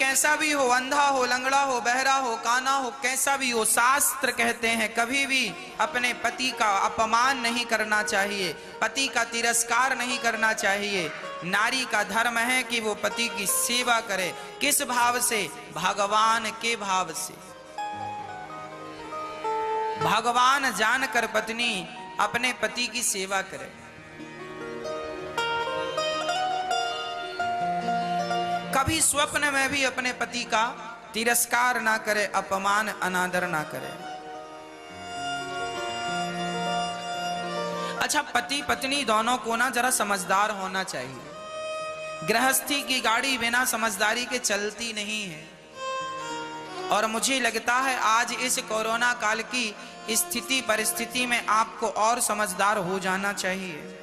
कैसा भी हो, अंधा हो, लंगड़ा हो, बहरा हो, काना हो, कैसा भी हो, शास्त्र कहते हैं कभी भी अपने पति का अपमान नहीं करना चाहिए, पति का तिरस्कार नहीं करना चाहिए। नारी का धर्म है कि वो पति की सेवा करे। किस भाव से? भगवान के भाव से। भगवान जानकर पत्नी अपने पति की सेवा करे। कभी स्वप्न में भी अपने पति का तिरस्कार ना करे, अपमान अनादर ना करे। अच्छा, पति पत्नी दोनों को ना जरा समझदार होना चाहिए। गृहस्थी की गाड़ी बिना समझदारी के चलती नहीं है। और मुझे लगता है आज इस कोरोना काल की स्थिति परिस्थिति में आपको और समझदार हो जाना चाहिए।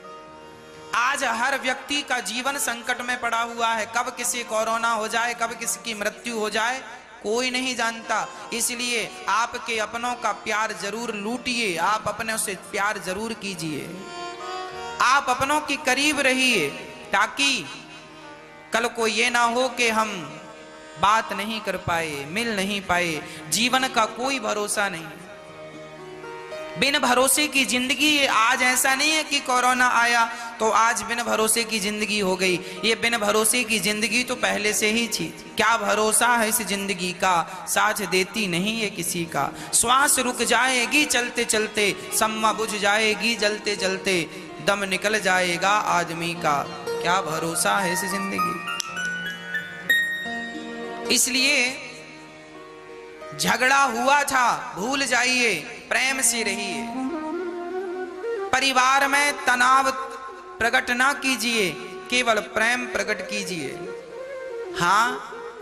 आज हर व्यक्ति का जीवन संकट में पड़ा हुआ है। कब किसी कोरोना हो जाए, कब किसी की मृत्यु हो जाए, कोई नहीं जानता। इसलिए आपके अपनों का प्यार जरूर लूटिए, आप अपनों से प्यार जरूर कीजिए, आप अपनों के करीब रहिए, ताकि कल को ये ना हो कि हम बात नहीं कर पाए, मिल नहीं पाए। जीवन का कोई भरोसा नहीं, बिन भरोसे की जिंदगी। आज ऐसा नहीं है कि कोरोना आया तो आज बिन भरोसे की जिंदगी हो गई। ये बिन भरोसे की जिंदगी तो पहले से ही थी। क्या भरोसा है इस जिंदगी का, साथ देती नहीं है किसी का। श्वास रुक जाएगी चलते चलते, सम्मा बुझ जाएगी जलते जलते, दम निकल जाएगा आदमी का। क्या भरोसा है इस जिंदगी। इसलिए झगड़ा हुआ था, भूल जाइए, प्रेम से रहिए। परिवार में तनाव प्रकट ना कीजिए, केवल प्रेम प्रकट कीजिए। हाँ,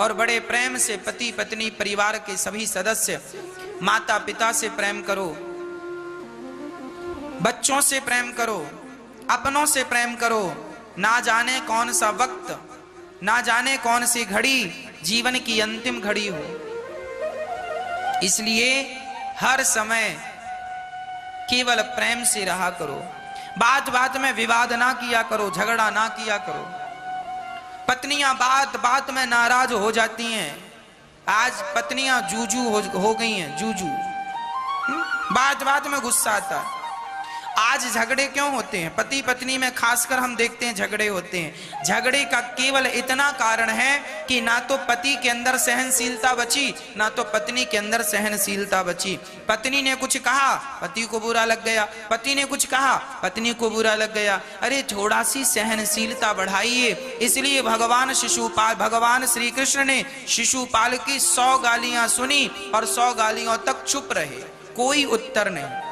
और बड़े प्रेम से पति पत्नी परिवार के सभी सदस्य, माता पिता से प्रेम करो, बच्चों से प्रेम करो, अपनों से प्रेम करो। ना जाने कौन सा वक्त, ना जाने कौन सी घड़ी जीवन की अंतिम घड़ी हो। इसलिए हर समय केवल प्रेम से रहा करो। बात बात में विवाद ना किया करो, झगड़ा ना किया करो। पत्नियां बात बात में नाराज हो जाती हैं। आज पत्नियां जूजू हो गई हैं, जूजू। बात बात में गुस्सा आता है। आज झगड़े क्यों होते हैं? पति पत्नी में खासकर हम देखते हैं झगड़े होते हैं। झगड़े का केवल इतना कारण है कि ना तो पति के अंदर सहनशीलता बची, ना तो पत्नी के अंदर सहनशीलता बची। पत्नी ने कुछ कहा, पति को बुरा लग गया, पति ने कुछ कहा, पत्नी को बुरा लग गया। अरे थोड़ा सी सहनशीलता बढ़ाइए। इसलिए भगवान श्री कृष्ण ने शिशुपाल की 100 गालियां सुनी और 100 गालियों तक चुप रहे, कोई उत्तर नहीं।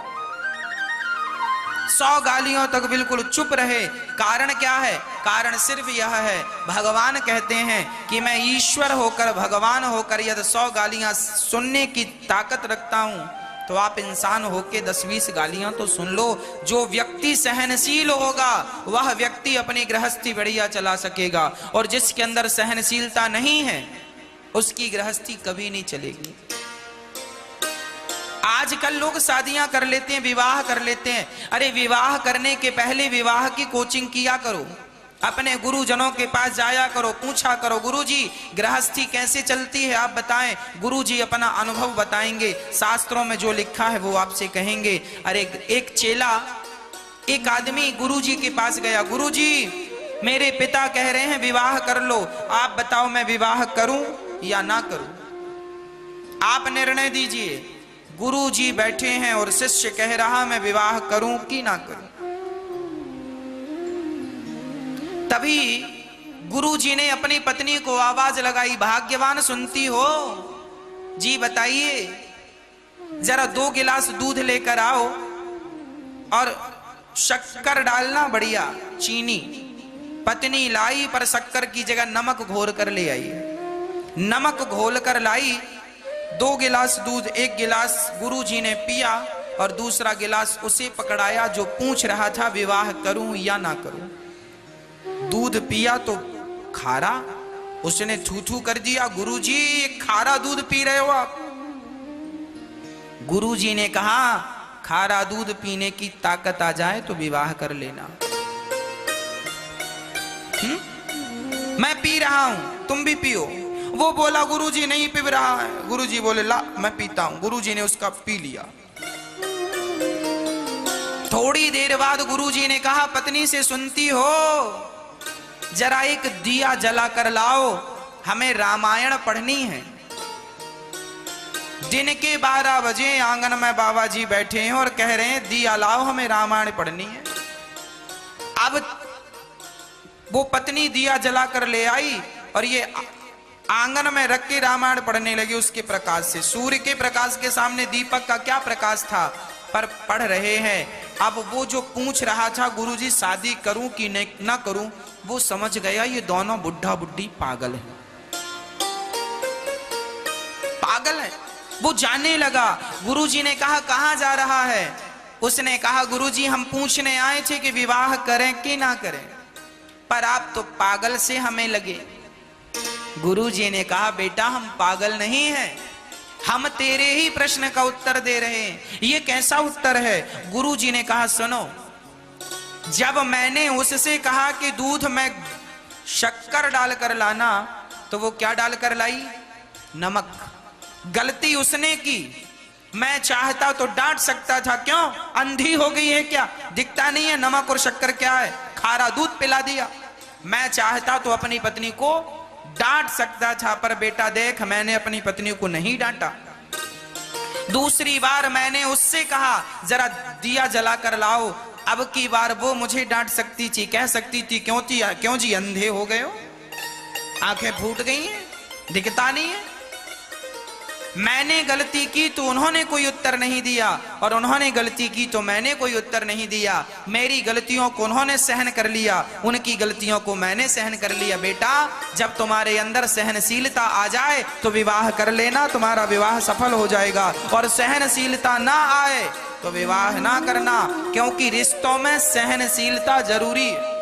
100 गालियों तक बिल्कुल चुप रहे। कारण क्या है? कारण सिर्फ यह है, भगवान कहते हैं कि मैं ईश्वर होकर, भगवान होकर यदि 100 गालियां सुनने की ताकत रखता हूं, तो आप इंसान होके 10-20 गालियां तो सुन लो। जो व्यक्ति सहनशील होगा वह व्यक्ति अपनी गृहस्थी बढ़िया चला सकेगा, और जिसके अंदर सहनशीलता नहीं है उसकी गृहस्थी कभी नहीं चलेगी। आजकल लोग शादियां कर लेते हैं, विवाह कर लेते हैं। अरे विवाह करने के पहले विवाह की कोचिंग किया करो, अपने गुरुजनों के पास जाया करो, पूछा करो, गुरुजी गृहस्थी कैसे चलती है आप बताएं। गुरुजी अपना अनुभव बताएंगे, शास्त्रों में जो लिखा है वो आपसे कहेंगे। अरे एक चेला, एक आदमी गुरुजी के पास गया, गुरुजी मेरे पिता कह रहे हैं विवाह कर लो, आप बताओ मैं विवाह करूं या ना करूं, आप निर्णय दीजिए। गुरुजी बैठे हैं और शिष्य कह रहा मैं विवाह करूं कि ना करूं। तभी गुरुजी ने अपनी पत्नी को आवाज लगाई, भाग्यवान सुनती हो जी, बताइए जरा 2 गिलास दूध लेकर आओ और शक्कर डालना, बढ़िया चीनी। पत्नी लाई, पर शक्कर की जगह नमक घोल कर ले आई। नमक घोल कर लाई। 2 गिलास दूध, 1 गिलास गुरुजी ने पिया और दूसरा गिलास उसे पकड़ाया जो पूछ रहा था विवाह करूं या ना करूं। दूध पिया तो खारा, उसने थू-थू कर दिया, गुरुजी खारा दूध पी रहे हो आप। गुरुजी ने कहा खारा दूध पीने की ताकत आ जाए तो विवाह कर लेना। मैं पी रहा हूं, तुम भी पियो। वो बोला गुरुजी नहीं पी रहा है। गुरुजी बोले ला मैं पीता हूं। गुरुजी ने उसका पी लिया। थोड़ी देर बाद गुरुजी ने कहा पत्नी से सुनती हो, जरा एक दिया जला कर लाओ, हमें रामायण पढ़नी है। दिन के 12 बजे आंगन में बाबा जी बैठे हैं और कह रहे हैं दिया लाओ, हमें रामायण पढ़नी है। अब वो पत्नी दिया जला कर ले आई और ये आंगन में रख के रामायण पढ़ने लगी उसके प्रकाश से। सूर्य के प्रकाश के सामने दीपक का क्या प्रकाश था, पर पढ़ रहे हैं। अब वो जो पूछ रहा था गुरुजी शादी करूं कि न करूं, वो समझ गया ये दोनों बुढ़ा बुढ़ी पागल है, पागल है। वो जानने लगा। गुरुजी ने कहा कहां जा रहा है? उसने कहा गुरुजी हम पूछने आए थे कि विवाह करें कि ना करें, पर आप तो पागल से हमें लगे। गुरुजी ने कहा बेटा हम पागल नहीं हैं, हम तेरे ही प्रश्न का उत्तर दे रहे हैं। ये कैसा उत्तर है? गुरुजी ने कहा सुनो, जब मैंने उससे कहा कि दूध में शक्कर डालकर लाना, तो वो क्या डालकर लाई? नमक। गलती उसने की। मैं चाहता तो डांट सकता था, क्यों अंधी हो गई है क्या, दिखता नहीं है नमक और शक्कर क्या है? खारा दूध पिला दिया। मैं चाहता तो अपनी पत्नी को डांट सकता था, पर बेटा देख मैंने अपनी पत्नी को नहीं डांटा। दूसरी बार मैंने उससे कहा जरा दिया जला कर लाओ, अब की बार वो मुझे डांट सकती थी, कह सकती थी क्यों जी अंधे हो गए हो, आंखें फूट गई हैं, दिखता नहीं है। मैंने गलती की तो उन्होंने कोई उत्तर नहीं दिया, और उन्होंने गलती की तो मैंने कोई उत्तर नहीं दिया। मेरी गलतियों को उन्होंने सहन कर लिया, उनकी गलतियों को मैंने सहन कर लिया। बेटा जब तुम्हारे अंदर सहनशीलता आ जाए तो विवाह कर लेना, तुम्हारा विवाह सफल हो जाएगा। और सहनशीलता ना आए तो विवाह ना करना, क्योंकि रिश्तों में सहनशीलता जरूरी है।